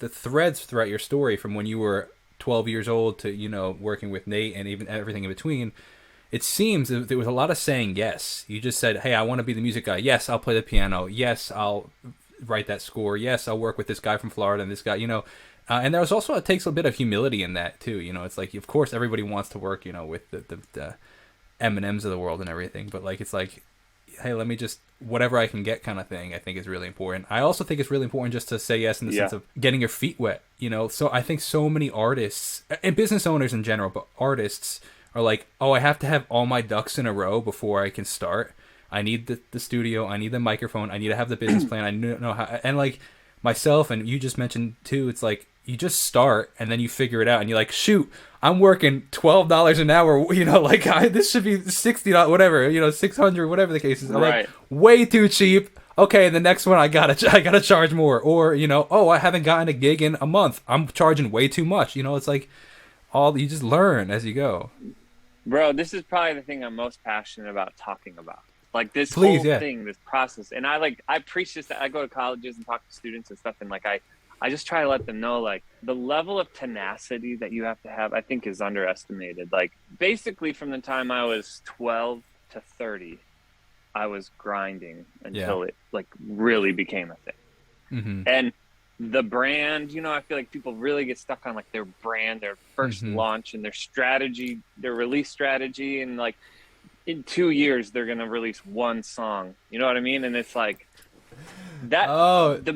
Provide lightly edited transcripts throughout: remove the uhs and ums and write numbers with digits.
the threads throughout your story from when you were 12 years old to, working with Nate and even everything in between, it seems that there was a lot of saying yes. You just said, hey, I want to be the music guy. Yes, I'll play the piano. Yes, I'll write that score. Yes, I'll work with this guy from Florida and this guy, and there was also, it takes a bit of humility in that too. It's like, of course, everybody wants to work, with the M&Ms of the world and everything. But like, it's like, hey, let me just, whatever I can get kind of thing, I think is really important. I also think it's really important just to say yes in the sense of getting your feet wet, So I think so many artists and business owners in general, but artists are like, oh, I have to have all my ducks in a row before I can start. I need the studio. I need the microphone. I need to have the business plan. I know how. And like myself, and you just mentioned too, it's like you just start and then you figure it out. And you're like, shoot, I'm working $12 an hour. Like this should be $60, whatever. 600, whatever the case is. I'm Right. like, way too cheap. Okay, the next one I gotta charge more. Or oh, I haven't gotten a gig in a month. I'm charging way too much. It's like you just learn as you go. Bro, this is probably the thing I'm most passionate about talking about. Like this Please, whole yeah. thing, this process. And I preach this. I go to colleges and talk to students and stuff. And like, I just try to let them know, like, the level of tenacity that you have to have, I think, is underestimated. Like, basically from the time I was 12 to 30, I was grinding until it like really became a thing. Mm-hmm. And the brand, I feel like people really get stuck on like their brand, their first launch and their strategy, their release strategy. And like in 2 years, they're going to release one song, you know what I mean? And it's like that, the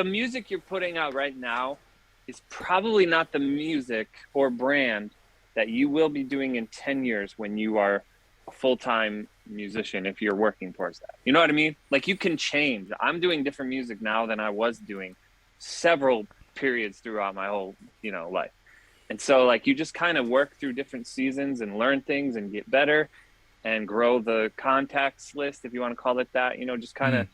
music you're putting out right now is probably not the music or brand that you will be doing in 10 years when you are a full-time musician, if you're working towards that. You know what I mean? Like you can change. I'm doing different music now than I was doing several periods throughout my whole, life. And so like you just kind of work through different seasons and learn things and get better and grow the contacts list, if you want to call it that, just kind of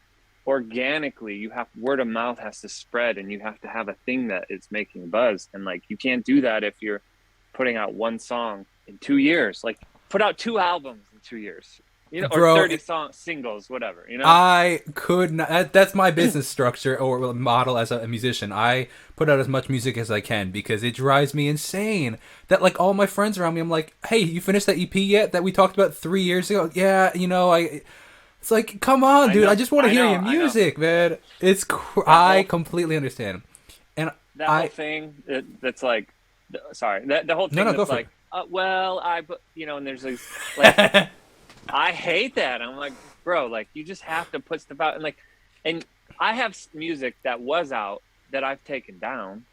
organically. Word of mouth has to spread and you have to have a thing that is making buzz. And like you can't do that if you're putting out one song in 2 years. Like put out 2 albums in 2 years. Or Bro, 30 singles, whatever, I could not. That's my business structure or model as a musician. I put out as much music as I can because it drives me insane. That like all my friends around me, I'm like, hey, you finished that EP yet that we talked about 3 years ago? Yeah, It's like, come on, dude. I just want to hear your music, man. I completely understand. And that whole thing that's like, sorry, the whole thing that's like, and there's like I hate that. I'm like, bro, like you just have to put stuff out and I have music that was out that I've taken down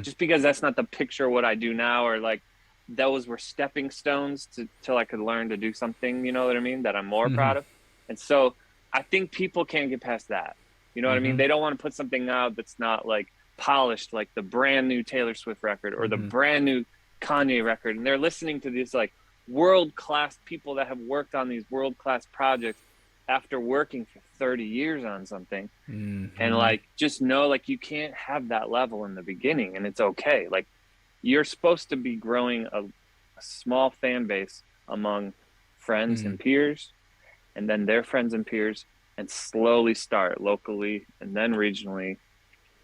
just because that's not the picture of what I do now, or like those were stepping stones till I could learn to do something, you know what I mean, that I'm more proud of. And so I think people can't get past that. You know what I mean? They don't want to put something out that's not like polished, like the brand new Taylor Swift record or the brand new Kanye record. And they're listening to these like world-class people that have worked on these world-class projects after working for 30 years on something. And like just know like you can't have that level in the beginning, and it's okay. Like you're supposed to be growing a small fan base among friends and peers, and then their friends and peers, and slowly start locally and then regionally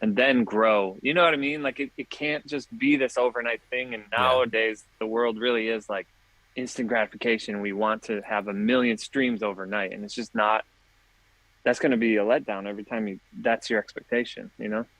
and then grow. You know what I mean? Like it can't just be this overnight thing. And nowadays the world really is like instant gratification. We want to have 1 million streams overnight, and it's just not. That's going to be a letdown every time that's your expectation,